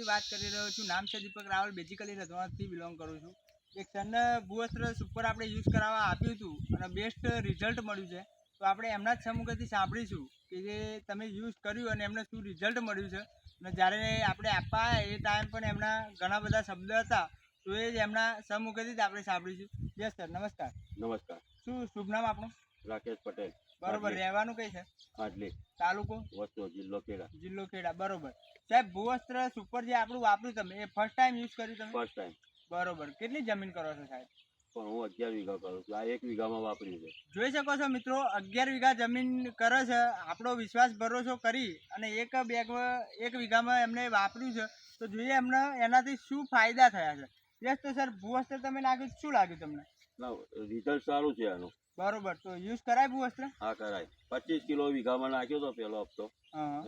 ગામથી વાત કરી રહ્યો છું. નામ છે દીપક રાવલ. બેઝિકલી રજવાડથી બિલોંગ કરું છું. એક સનને ભૂવસ્ત્ર સુપર આપણે યુઝ કરાવવા આપ્યું હતું અને બેસ્ટ રિઝલ્ટ મળ્યું છે. તો આપણે એમના જ સમુખથી સાંભળીશું કે જે તમે યુઝ કર્યું અને એમને શું રિઝલ્ટ મળ્યું છે. અને જ્યારે આપણે આપવા આવ્યા એ ટાઈમ પણ એમના ઘણા બધા શબ્દ હતા, તો એ જ એમના સમુખથી જ આપણે સાંભળીશું. યસ સર, નમસ્કાર. નમસ્કાર. શું શુભ નામ આપણું? રાકેશ પટેલ. બરોબર. રહેવાનું કઈ છે? આટલી તાલુકો? વસ્તુ જિલ્લો ખેડા. જિલ્લો ખેડા. બરોબર. સાહેબ, ભૂવસ્ત્ર સુપર જે આપણું વાપર્યું તમે, એ ફર્સ્ટ ટાઈમ યુઝ કર્યું તમે? First time. બરોબર. કેટલી જમીન કરો છો સાહેબ? પણ હું 11 વીઘા કરું છું. આ 1 વીઘામાં વાપર્યું છે. જોઈ શકો છો મિત્રો, 11 વીઘા જમીન કરે છે. આપણો વિશ્વાસ ભરોસો કરી અને એક વીઘામાં એમને વાપર્યું છે. તો જોઈએ એમને એનાથી શું ફાયદા થયા છે. યસ, તો સર ભૂવસ્ત્ર તમે નાખ્યું, શું લાગ્યું તમને? ના, રિઝલ્ટ સારું છે આનું. બરોબર. તો યુઝ કરાય ભૂવસ્ત્ર? હા, કરાય. 25 કિલો વીઘામાં નાખ્યો તો પેલો હપ્તો.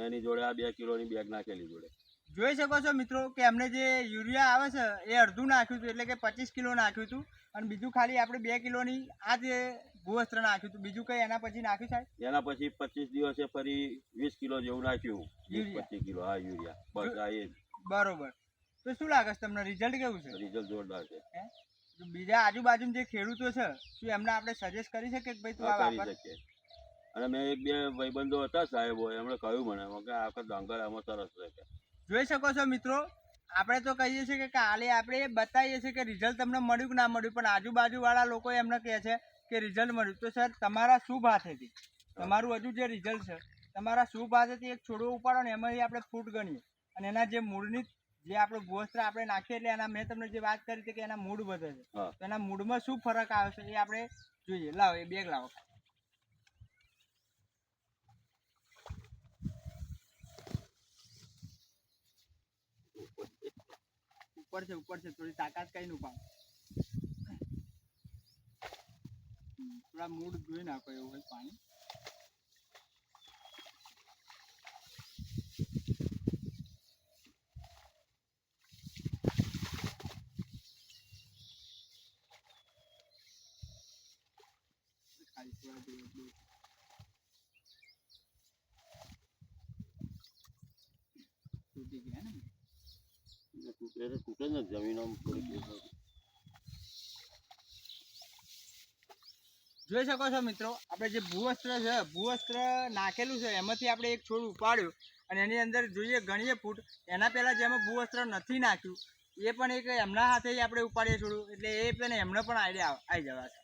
એની જોડે આ 2 કિલોની બેગ નાખેલી જોડે. જોઈ શકો છો મિત્રો કે એમને જે યુરિયા આવે છે એ અડધું નાખ્યું હતું, એટલે કે 25 કિલો નાખ્યું હતું. અને બીજું ખાલી આપણે 2 કિલોની આ જે ભૂવસ્ત્ર નાખ્યું હતું. બીજું કઈ એના પછી નાખ્યું સાહેબ? એના પછી 25 દિવસે ફરી 20 કિલો જેવું નાખ્યું. 25 કિલો. હા, યુરિયા. બસ આ એ. બરોબર. તો શું લાગે છે તમને, રિઝલ્ટ કેવું છે? રિઝલ્ટ જોરદાર છે. બીજા આજુબાજુ જે ખેડૂતો છે, શું એમને આપણે સજેસ્ટ કરી શકીએ કે ભાઈ તું આ વાપર? કરી શકીએ. અને મેં 1-2 ભાઈબંધો હતા સાહેબો, એમણે કહ્યું મને કે આખા ડાંગર આમાં સરસ રહે. જોઈ શકો છો મિત્રો, આપણે તો કહીએ છીએ કે કાલે આપણે બતાવીએ છીએ કે રિઝલ્ટ તમને મળ્યું કે ના મળ્યું, પણ આજુબાજુ વાળા લોકો એમને કહે છે કે રિઝલ્ટ મળ્યું. તો સર તમારા શુભ હાથેથી તમારું હજુ જે રિઝલ્ટ છે, તમારા શુભ હાથેથી એક છોડવો ઉપાડો ને એમાંથી આપણે ફૂટ ગણીએ અને એના જે મૂળની જે આપણું ભૂવસ્ત્ર આપણે નાખીએ એટલે એના મેં તમને જે વાત કરી હતી કે એના મૂળ વધે છે, તો એના મૂળમાં શું ફરક આવે છે એ આપણે જોઈએ. લાવો એ બેગ લાવો. ઉપર છે થોડી તાકાત કઈ નું પામ થોડા મૂળ જોઈ નાખો એવું હોય પાણી. તૂટી ગયા ને? તૂટે ને જમીન આમ થોડી. જોઈ શકો છો મિત્રો, આપણે જે ભૂવસ્ત્ર છે, ભૂવસ્ત્ર નાખેલું છે એમાંથી આપણે એક છોડ ઉપાડ્યું અને એની અંદર જોઈએ ગણીએ ફૂટ. એના પહેલા જેમાં ભૂવસ્ત્ર નથી નાખ્યું એ પણ એક એમના હાથે આપણે ઉપાડીએ છોડું, એટલે એ પણ એમને પણ આઈડિયા આવી જવાશે.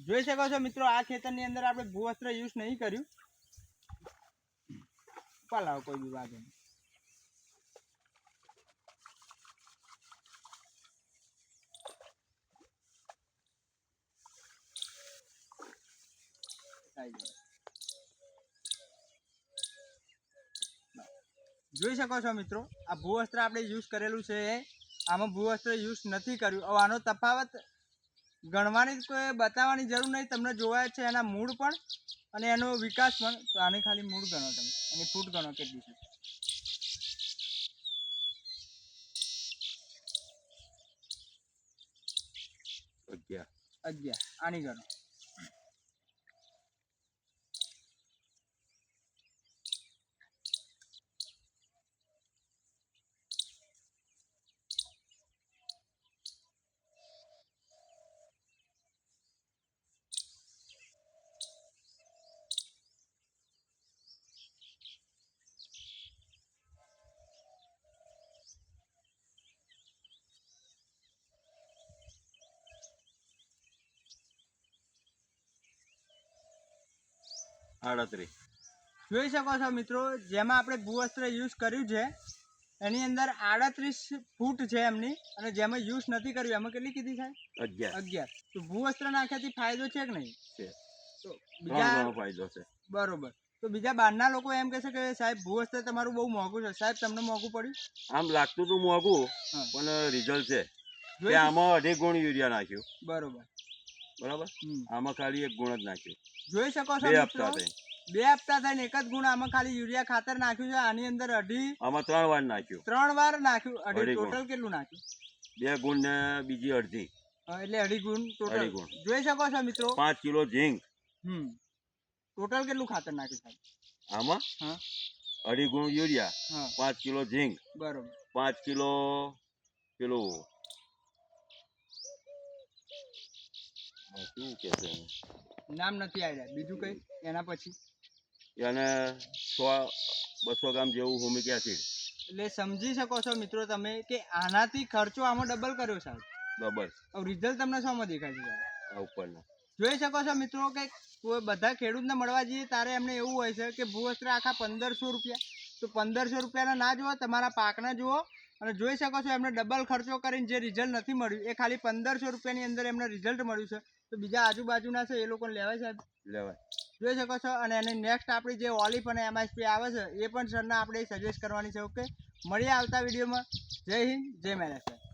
જોઈ શકો છો મિત્રો, આ ખેતરની અંદર આપણે ભૂવસ્ત્ર યુઝ નહીં કર્યું. લાવો કોઈ બી વાત નહીં. જોઈ શકો છો મિત્રો, આ ભૂવસ્ત્ર આપણે યુઝ કરેલું છે, આમાં ભૂવસ્ત્ર યુઝ નથી કર્યું. હવે આનો તફાવત ગણવાની કોઈ બતાવવાની જરૂર નહીં, તમને જોવાય છે એના મૂળ પણ અને એનો વિકાસ પણ. તો આને ખાલી મૂળ ગણો તમે, એની ફૂટ ગણો કેટલી છે. 11. આની ગણો. જોઈ શકો છો મિત્રો, જેમાં આપણે ભૂવસ્ત્ર યુઝ કર્યું છે એની અંદર 38 ફૂટ છે એમની, અને જેમાં યુઝ નથી કર્યું એમાં કેટલી કીધી છે? 11. તો ભૂવસ્ત્ર નાખ્યાથી ફાયદો છે કે નહીં? તો બીજા ફાયદો છે. બરોબર. તો બીજા બહારના લોકો એમ કહે છે કે સાહેબ ભૂવસ્ત્ર તમારું બહુ મોંઘું છે. સાહેબ તમને મોંઘું પડ્યું? આમ લાગતું હતું મોંઘું, પણ રિઝલ્ટ છે. આમાં 2.5 ગુણ યુરિયા નાખ્યું. બરાબર. આમાં ખાલી 1 ગુણ જ નાખ્યું. જોઈ શકો છો મિત્રો, 2 હપ્તા થઈને 1 જ ગુણ આમાં ખાલી યુરિયા ખાતર નાખ્યું છે. આની અંદર આમાં 3 વાર નાખ્યું. 3 વાર નાખ્યું. ટોટલ કેટલું નાખ્યું? 2 ગુણ ને બીજી અડધી, એટલે 2.5 ગુણ ટોટલ. જોઈ શકો છો મિત્રો, 5 કિલો ઝીંક, ટોટલ કેટલું ખાતર નાખ્યું સાહેબ? આમાં હા 2.5 ગુણ યુરિયા, હા 5 કિલો ઝીંક, બરોબર 5 કિલો પેલું શું કે છે એને? નામ નથી આવ્યા. બીજું કઈ એના પછી? એને 100-200 ગ્રામ જેવું હુમિક એસિડ. એટલે સમજી શકો છો મિત્રો તમે કે આનાથી ખર્ચો આમાં ડબલ કર્યો સાહેબ. ડબલ. હવે રિઝલ્ટ તમને શોમાં દેખાય છે સાહેબ? આ ઉપરના જોઈ શકો છો મિત્રો કે બધા ખેડૂતને મળવા જઈએ ત્યારે એમને એવું હોય છે કે ભૂવસ્ત્ર આખા 1500 રૂપિયા, તો 1500 રૂપિયાના ના જુઓ, તમારા પાકના જુઓ. અને જોઈ શકો છો એમને ડબલ ખર્ચો કરીને જે રિઝલ્ટ નથી મળ્યું એ ખાલી 1500 રૂપિયાની અંદર એમને રિઝલ્ટ મળ્યું છે. તો બીજા આજુબાજુના છે એ લોકોને લેવાય સાહેબ? લેવાય. જોઈ શકો છો. અને એની નેક્સ્ટ આપણી જે ઓલિફ અને એમઆઈએસપી આવે છે એ પણ સરના આપણે સજેસ્ટ કરવાની છે. ઓકે, મળીએ આવતા વિડીયોમાં. જય હિન્દ, જય મહારાષ્ટ્ર.